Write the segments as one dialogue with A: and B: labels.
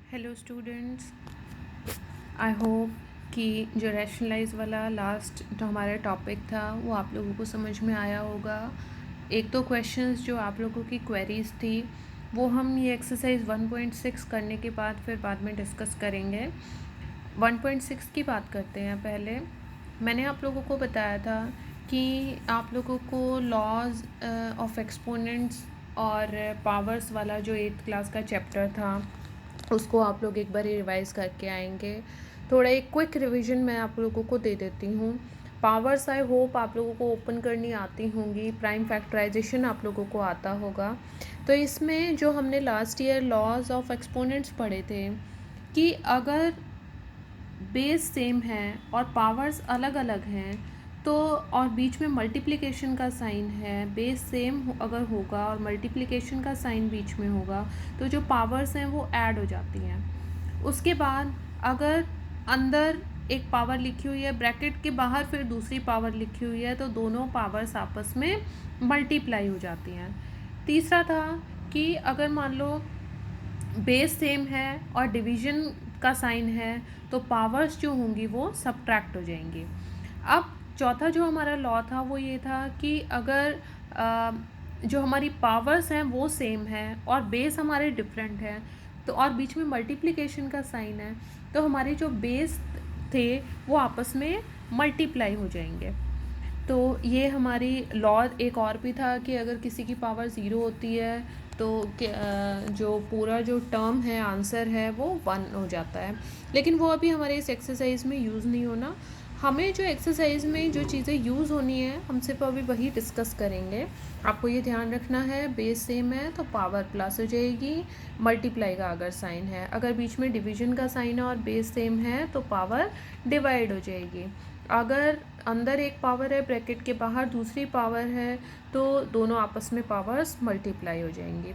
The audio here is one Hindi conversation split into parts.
A: हेलो स्टूडेंट्स, आई होप कि जो रैशनलाइज वाला लास्ट जो हमारा टॉपिक था वो आप लोगों को समझ में आया होगा। एक दो क्वेश्चंस जो आप लोगों की क्वेरीज थी वो हम ये एक्सरसाइज 1.6 करने के बाद में डिस्कस करेंगे। 1.6 की बात करते हैं। पहले मैंने आप लोगों को बताया था कि आप लोगों को लॉज ऑफ एक्सपोनेंट्स और पावर्स वाला जो 8th क्लास का चैप्टर था उसको आप लोग एक बार रिवाइज़ करके आएंगे। थोड़ा एक क्विक रिवीजन मैं आप लोगों को दे देती हूँ। पावर्स आई होप आप लोगों को ओपन करनी आती होंगी, प्राइम फैक्टराइजेशन आप लोगों को आता होगा। तो इसमें जो हमने last year laws of exponents पढ़े थे कि अगर बेस सेम है और पावर्स अलग अलग हैं तो और बीच में मल्टीप्लिकेशन का साइन है, बेस सेम अगर होगा और मल्टीप्लिकेशन का साइन बीच में होगा तो जो पावर्स हैं वो ऐड हो जाती हैं। उसके बाद अगर अंदर एक पावर लिखी हुई है, ब्रैकेट के बाहर फिर दूसरी पावर लिखी हुई है, तो दोनों पावर्स आपस में मल्टीप्लाई हो जाती हैं। तीसरा था कि अगर मान लो बेस सेम है और डिवीजन का साइन है तो पावर्स जो होंगी वो सब्ट्रैक्ट हो जाएंगी। अब चौथा जो हमारा लॉ था वो ये था कि अगर जो हमारी पावर्स हैं वो सेम है और बेस हमारे डिफरेंट है तो और बीच में मल्टीप्लिकेशन का साइन है तो हमारे जो बेस थे वो आपस में मल्टीप्लाई हो जाएंगे। तो ये हमारी लॉ एक और भी था कि अगर किसी की पावर 0 होती है तो जो पूरा जो टर्म है, आंसर है, वो 1 हो जाता है। लेकिन वो अभी हमारे इस एक्सरसाइज में यूज़ नहीं होना। हमें जो एक्सरसाइज में जो चीज़ें यूज़ होनी है हम सिर्फ अभी वही डिस्कस करेंगे। आपको ये ध्यान रखना है, बेस सेम है तो पावर प्लस हो जाएगी, मल्टीप्लाई का अगर साइन है, अगर बीच में डिवीजन का साइन है और बेस सेम है तो पावर डिवाइड हो जाएगी। अगर अंदर एक पावर है, ब्रैकेट के बाहर दूसरी पावर है, तो दोनों आपस में पावर्स मल्टीप्लाई हो जाएंगी।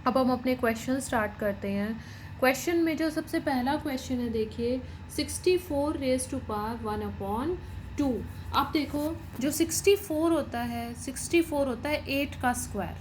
A: अब हम अपने क्वेश्चन स्टार्ट करते हैं। क्वेश्चन में जो सबसे पहला क्वेश्चन है देखिए, 64 रेज टू पावर 1/2। अब देखो जो 64 होता है, 64 होता है 8 का स्क्वायर,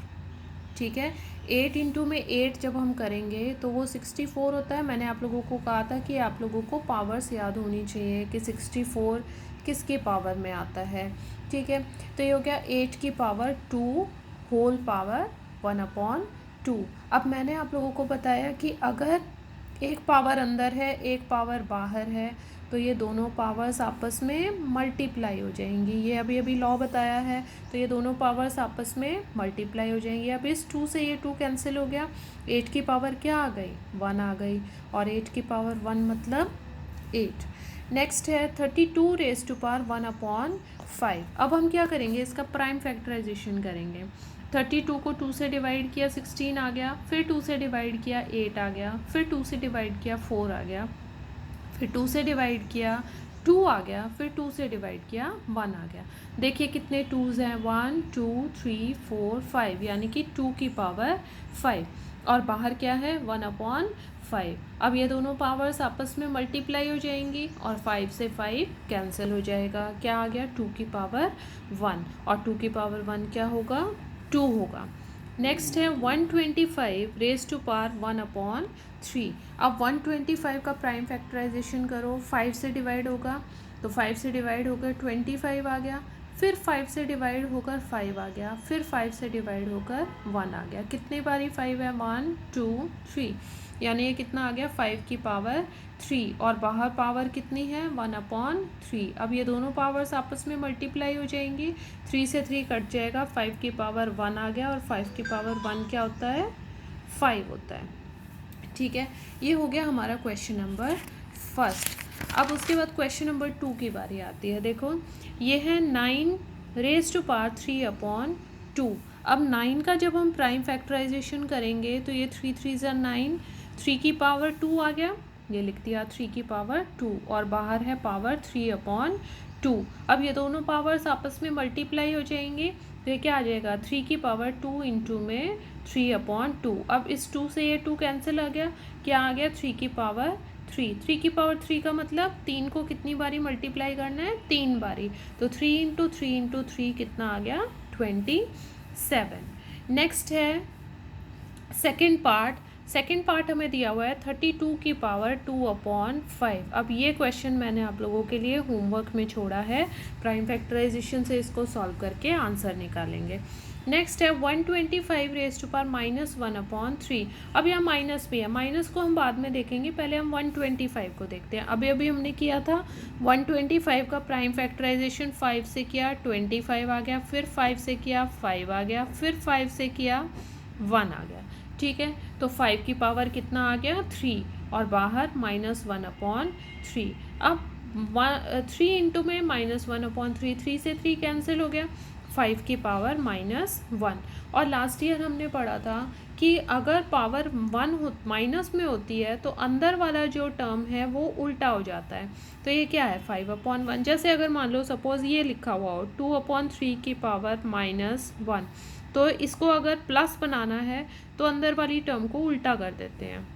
A: ठीक है। 8 इंटू में 8 जब हम करेंगे तो वो 64 होता है। मैंने आप लोगों को कहा था कि आप लोगों को पावर्स याद होनी चाहिए कि 64 किसके पावर में आता है, ठीक है। तो ये हो गया 8 की पावर 2 होल पावर 1/2। अब मैंने आप लोगों को बताया कि अगर एक पावर अंदर है एक पावर बाहर है तो ये दोनों पावर्स आपस में मल्टीप्लाई हो जाएंगी। ये अभी अभी लॉ बताया है, तो ये दोनों पावर्स आपस में मल्टीप्लाई हो जाएंगी। अब इस 2 से ये 2 कैंसिल हो गया, 8 की पावर क्या आ गई, 1 आ गई, और 8 की पावर 1 मतलब 8। नेक्स्ट है 32 रेज टू पावर 1/5। अब हम क्या करेंगे, इसका प्राइम फैक्टराइजेशन करेंगे। 32 को 2 से डिवाइड किया 16 आ गया, फिर 2 से डिवाइड किया 8 आ गया, फिर 2 से डिवाइड किया 4 आ गया, फिर 2 से डिवाइड किया 2 आ गया, फिर 2 से डिवाइड किया 1 आ गया। देखिए कितने 2s हैं, 1 2 3 4 5, यानी कि 2 की पावर 5, और बाहर क्या है 1/5। अब ये दोनों पावर्स आपस में मल्टीप्लाई हो जाएंगी और 5 से 5 कैंसिल हो जाएगा। क्या आ गया, 2 की पावर 1, और 2 की पावर 1 क्या होगा, 2 होगा। नेक्स्ट है 125 रेज टू पावर 1/3। अब 125 का प्राइम फैक्टराइजेशन करो, 5 से डिवाइड होगा तो 5 से डिवाइड होकर 25 आ गया, फिर 5 से डिवाइड होकर 5 आ गया, फिर 5 से डिवाइड होकर 1 आ गया। कितनी बारी 5 है, 1 2 3, यानी ये कितना आ गया 5 की पावर 3, और बाहर पावर कितनी है 1/3। अब ये दोनों पावर्स आपस में मल्टीप्लाई हो जाएंगी, 3 से 3 कट जाएगा, 5 की पावर 1 आ गया, और 5 की पावर 1 क्या होता है, 5 होता है, ठीक है। ये हो गया हमारा क्वेश्चन नंबर फर्स्ट। अब उसके बाद क्वेश्चन नंबर 2 की बारी आती है। देखो ये है 9 रेज टू पावर 3/2। अब 9 का जब हम प्राइम फैक्टराइजेशन करेंगे तो ये 3 3 ज़ा 9, 3 की पावर 2 आ गया, ये लिख दिया 3 की पावर 2, और बाहर है पावर 3/2। अब ये दोनों पावर्स आपस में मल्टीप्लाई हो जाएंगे तो ये क्या आ जाएगा, 3 की पावर 2 इंटू में 3/2। अब इस 2 से ये 2 कैंसिल आ गया, क्या आ गया 3 की पावर 3। 3 की पावर 3 का मतलब 3 को कितनी बारी मल्टीप्लाई करना है, 3 बारी, तो 3 इंटू 3 इंटू 3 कितना आ गया, 27। नेक्स्ट है सेकेंड पार्ट, सेकंड पार्ट हमें दिया हुआ है 32 की पावर 2/5। अब ये क्वेश्चन मैंने आप लोगों के लिए होमवर्क में छोड़ा है, प्राइम फैक्टराइजेशन से इसको सॉल्व करके आंसर निकालेंगे। नेक्स्ट है 125 रेज टू पावर -1/3। अब यहाँ माइनस भी है, माइनस को हम बाद में देखेंगे, पहले हम 125 को देखते हैं। अभी अभी हमने किया था 125 का प्राइम फैक्टराइजेशन 5 से किया 25 आ गया, फिर 5 से किया 5 आ गया, फिर 5 से किया 1 आ गया। ठीक है, तो 5 की पावर कितना आ गया 3 और बाहर -1/3। अब 3 इंटू में -1/3, 3 से 3 कैंसिल हो गया, 5 की पावर -1। और लास्ट ईयर हमने पढ़ा था कि अगर पावर 1 माइनस में होती है तो अंदर वाला जो टर्म है वो उल्टा हो जाता है। तो ये क्या है 5/1। जैसे अगर मान लो सपोज़ ये लिखा हुआ हो 2/3 की पावर -1, तो इसको अगर प्लस बनाना है तो अंदर वाली टर्म को उल्टा कर देते हैं,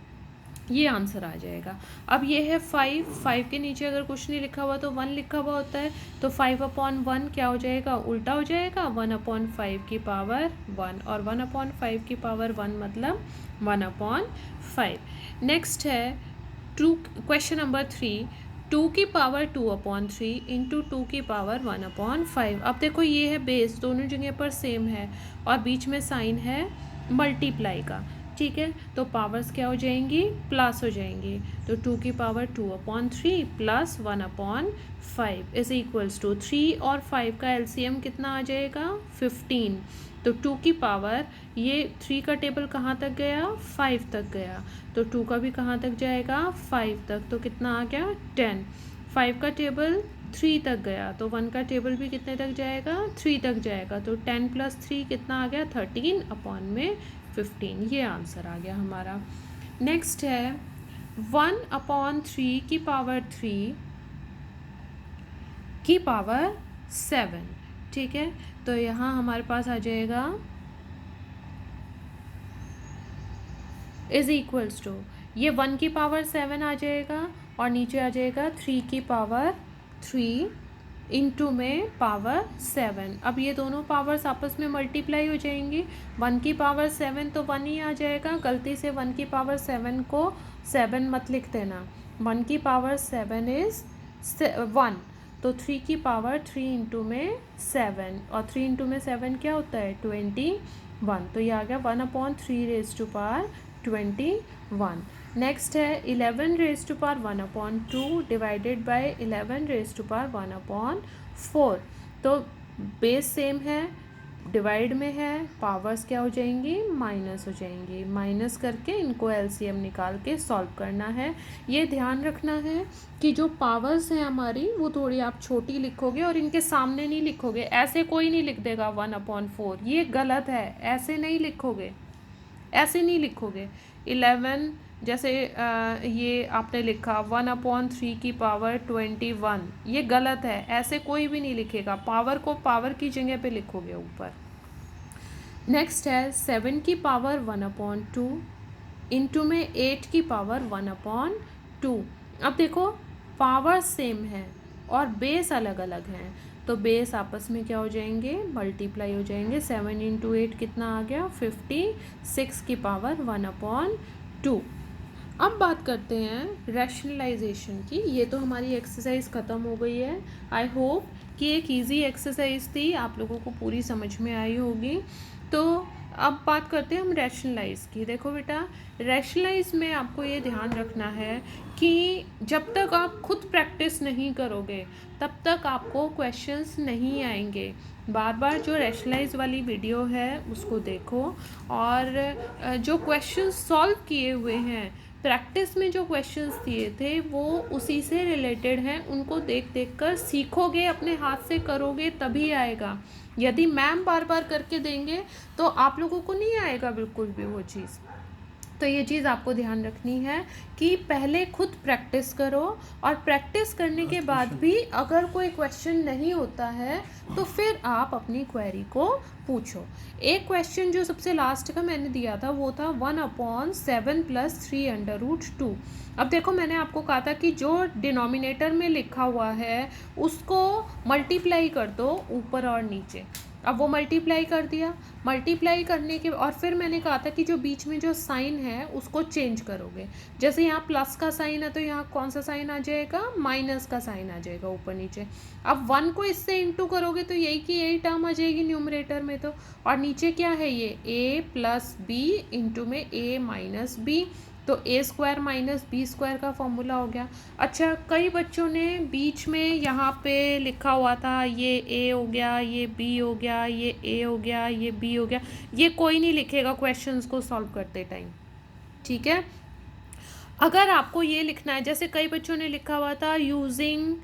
A: ये आंसर आ जाएगा। अब ये है 5 के नीचे अगर कुछ नहीं लिखा हुआ तो 1 लिखा हुआ होता है, तो 5/1 क्या हो जाएगा, उल्टा हो जाएगा, 1/5 की पावर 1, और 1/5 की पावर 1 मतलब 1/5। नेक्स्ट है क्वेश्चन नंबर 3, 2 की पावर 2/3 इंटू 2 की पावर 1/5। अब देखो ये है बेस, दोनों जगह पर सेम है और बीच में साइन है मल्टीप्लाई का। ठीक है, तो पावर्स क्या हो जाएंगी, प्लस हो जाएंगी। तो 2 की power 2/3 plus 1/5 is equals to 3 और 5 का एलसीएम कितना आ जाएगा 15। तो 2 की पावर, ये 3 का टेबल कहाँ तक गया 5 तक गया, तो 2 का भी कहाँ तक जाएगा 5 तक, तो कितना आ गया 10। 5 का टेबल 3 तक गया तो 1 का टेबल भी कितने तक जाएगा 3 तक जाएगा, तो 10 + 3 कितना आ गया 13/15। ये आंसर आ गया हमारा। नेक्स्ट है 1/3 की पावर 3 की पावर 7। ठीक है, तो यहाँ हमारे पास आ जाएगा इज इक्वल्स टू, ये 1 की पावर 7 आ जाएगा और नीचे आ जाएगा 3 की पावर 3 इंटू में पावर 7। अब ये दोनों पावर्स आपस में मल्टीप्लाई हो जाएंगी। 1 की पावर 7 तो 1 ही आ जाएगा, गलती से 1 की पावर 7 को 7 मत लिख देना। 1 की पावर 7 इज़ 1, तो 3 की पावर 3 इंटू में 7, और 3 इंटू में 7 क्या होता है 21। तो ये आ गया 1/3 रेज टू पावर 21। नेक्स्ट है 11 raise to power 1/2 divided by 11 raise to power 1/4। तो बेस सेम है, डिवाइड में है, पावर्स क्या हो जाएंगी माइनस हो जाएंगी, माइनस करके इनको एलसीएम निकाल के सॉल्व करना है। ये ध्यान रखना है कि जो पावर्स हैं हमारी वो थोड़ी आप छोटी लिखोगे और इनके सामने नहीं लिखोगे। ऐसे कोई नहीं लिख देगा 1/4, ये गलत है, ऐसे नहीं लिखोगे, ऐसे नहीं लिखोगे। 11 जैसे ये आपने लिखा 1/3 की पावर 21, ये गलत है, ऐसे कोई भी नहीं लिखेगा, पावर को पावर की जगह पे लिखोगे ऊपर। नेक्स्ट है 7 की पावर 1/2 इंटू में 8 की पावर 1/2। अब देखो पावर सेम है और बेस अलग अलग हैं, तो बेस आपस में क्या हो जाएंगे मल्टीप्लाई हो जाएंगे। 7 इंटू 8 कितना आ गया 56 की पावर 1/2। अब बात करते हैं रैशनलाइजेशन की। ये तो हमारी एक्सरसाइज ख़त्म हो गई है। आई होप कि एक इजी एक्सरसाइज थी, आप लोगों को पूरी समझ में आई होगी। तो अब बात करते हैं हम रैशनलाइज की। देखो बेटा, रैशनलाइज में आपको ये ध्यान रखना है कि जब तक आप खुद प्रैक्टिस नहीं करोगे तब तक आपको क्वेश्चंस नहीं आएंगे। बार बार जो रैशनलाइज वाली वीडियो है उसको देखो, और जो क्वेश्चंस सॉल्व किए हुए हैं प्रैक्टिस में जो क्वेश्चंस दिए थे वो उसी से रिलेटेड हैं, उनको देख देख कर सीखोगे, अपने हाथ से करोगे तभी आएगा। यदि मैम बार बार करके देंगे तो आप लोगों को नहीं आएगा बिल्कुल भी वो चीज़। तो ये चीज़ आपको ध्यान रखनी है कि पहले खुद प्रैक्टिस करो, और प्रैक्टिस करने के बाद भी अगर कोई क्वेश्चन नहीं होता है तो फिर आप अपनी क्वेरी को पूछो। एक क्वेश्चन जो सबसे लास्ट का मैंने दिया था वो था 1/7 + 3√2। अब देखो मैंने आपको कहा था कि जो डिनोमिनेटर में लिखा हुआ है उसको मल्टीप्लाई कर दो ऊपर और नीचे। अब वो मल्टीप्लाई कर दिया, मल्टीप्लाई करने के और फिर मैंने कहा था कि जो बीच में जो साइन है उसको चेंज करोगे। जैसे यहाँ प्लस का साइन है तो यहाँ कौन सा साइन आ जाएगा, माइनस का साइन आ जाएगा ऊपर नीचे। अब 1 को इससे इंटू करोगे तो यही की यही टर्म आ जाएगी न्यूमरेटर में तो, और नीचे क्या है ये a प्लस बी इंटू में a माइनस बी, तो ए स्क्वायर माइनस बी स्क्वायर का फॉर्मूला हो गया। अच्छा, कई बच्चों ने बीच में यहाँ पे लिखा हुआ था ये ए हो गया, ये बी हो गया, ये ए हो गया, ये बी हो गया, ये कोई नहीं लिखेगा क्वेश्चंस को सॉल्व करते टाइम, ठीक है। अगर आपको ये लिखना है, जैसे कई बच्चों ने लिखा हुआ था using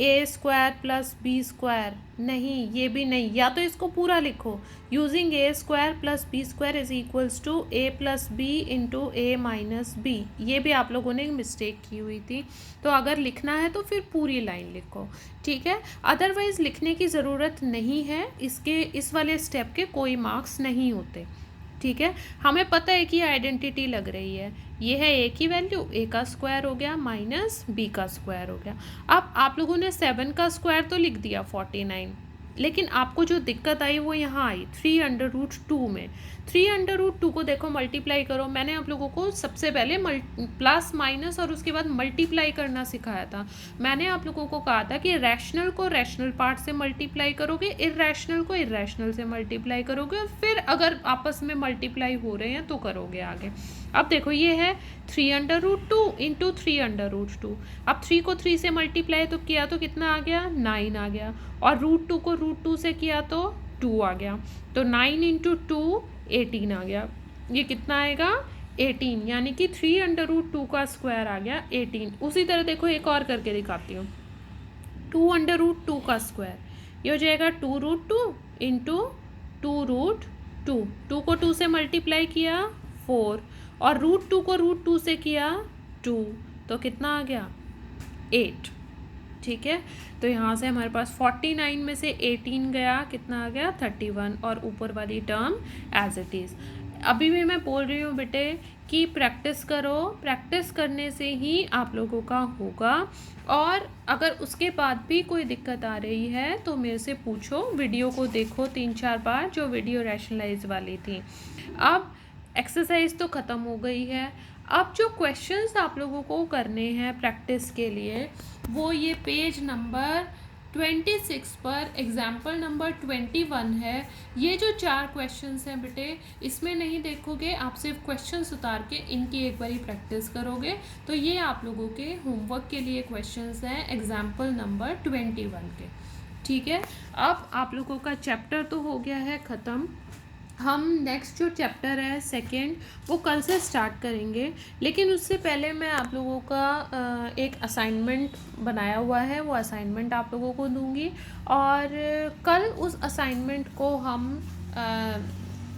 A: a square plus b square, नहीं ये भी नहीं, या तो इसको पूरा लिखो, using a square plus b square is equals to a plus b into a minus b, ये भी आप लोगों ने मिस्टेक की हुई थी। तो अगर लिखना है तो फिर पूरी लाइन लिखो, ठीक है, अदरवाइज़ लिखने की ज़रूरत नहीं है, इसके इस वाले स्टेप के कोई मार्क्स नहीं होते, ठीक है। हमें पता है कि आइडेंटिटी लग रही है, ये है ए की वैल्यू, ए का स्क्वायर हो गया माइनस बी का स्क्वायर हो गया। अब आप लोगों ने 7 का स्क्वायर तो लिख दिया 49, लेकिन आपको जो दिक्कत आई वो यहाँ आई 3√2 में। 3√2 को देखो मल्टीप्लाई करो, मैंने आप लोगों को सबसे पहले प्लस माइनस और उसके बाद मल्टीप्लाई करना सिखाया था। मैंने आप लोगों को कहा था कि रैशनल को रैशनल पार्ट से मल्टीप्लाई करोगे, इर्रैशनल को इर्रैशनल से मल्टीप्लाई करोगे, और फिर अगर आपस में मल्टीप्लाई हो रहे हैं तो करोगे आगे। अब देखो ये है 3√2 इंटू 3√2, अब 3 को 3 से मल्टीप्लाई तो किया तो कितना आ गया, 9 आ गया, और √2 को √2 से किया तो 2 आ गया, तो 9 इंटू 2 18 आ गया। ये कितना आएगा, 18, यानी कि 3√2 का स्क्वायर आ गया 18। उसी तरह देखो एक और करके दिखाती हूँ, 2√2 का स्क्वायर, ये हो जाएगा 2√2 इंटू 2√2, 2 को 2 से मल्टीप्लाई किया 4, और √2 को √2 से किया 2, तो कितना आ गया 8, ठीक है। तो यहाँ से हमारे पास 49 में से 18 गया, कितना आ गया 31, और ऊपर वाली टर्म एज इट इज़। अभी भी मैं बोल रही हूँ बेटे कि प्रैक्टिस करो, प्रैक्टिस करने से ही आप लोगों का होगा, और अगर उसके बाद भी कोई दिक्कत आ रही है तो मेरे से पूछो, वीडियो को देखो 3-4 बार, जो वीडियो रैशनलाइज वाली थी। अब एक्सरसाइज तो ख़त्म हो गई है, अब जो क्वेश्चंस आप लोगों को करने हैं प्रैक्टिस के लिए, वो ये पेज नंबर 26 पर एग्जाम्पल नंबर 21 है। ये जो 4 क्वेश्चंस हैं बेटे, इसमें नहीं देखोगे, आप सिर्फ क्वेश्चंस उतार के इनकी एक बारी प्रैक्टिस करोगे, तो ये आप लोगों के होमवर्क के लिए क्वेश्चंस हैं एग्जाम्पल नंबर 21 के, ठीक है। अब आप लोगों का चैप्टर तो हो गया है ख़त्म, हम नेक्स्ट जो चैप्टर है सेकंड, वो कल से स्टार्ट करेंगे, लेकिन उससे पहले मैं आप लोगों का एक असाइनमेंट बनाया हुआ है, वो असाइनमेंट आप लोगों को दूंगी, और कल उस असाइनमेंट को हम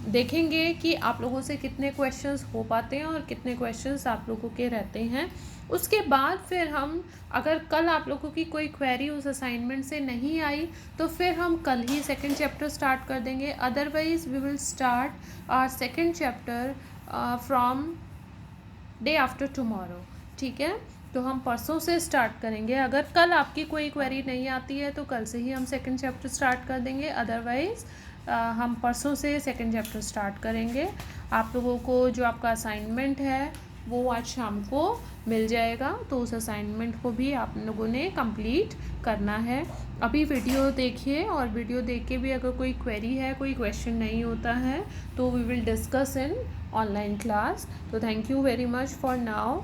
A: देखेंगे कि आप लोगों से कितने क्वेश्चंस हो पाते हैं और कितने क्वेश्चंस आप लोगों के रहते हैं। उसके बाद फिर हम, अगर कल आप लोगों की कोई क्वेरी उस असाइनमेंट से नहीं आई तो फिर हम कल ही सेकंड चैप्टर स्टार्ट कर देंगे, otherwise we will start our second chapter from day after tomorrow, ठीक है। तो हम परसों से स्टार्ट करेंगे, अगर कल आपकी कोई क्वेरी नहीं आती है तो कल से ही हम सेकंड चैप्टर स्टार्ट कर देंगे, अदरवाइज़ हम परसों से सेकंड चैप्टर स्टार्ट करेंगे। आप लोगों को जो आपका असाइनमेंट है वो आज शाम को मिल जाएगा, तो उस असाइनमेंट को भी आप लोगों ने कंप्लीट करना है। अभी वीडियो देखिए, और वीडियो देख के भी अगर कोई क्वेरी है, कोई क्वेश्चन नहीं होता है, तो we will discuss in online class. तो thank you very much for now.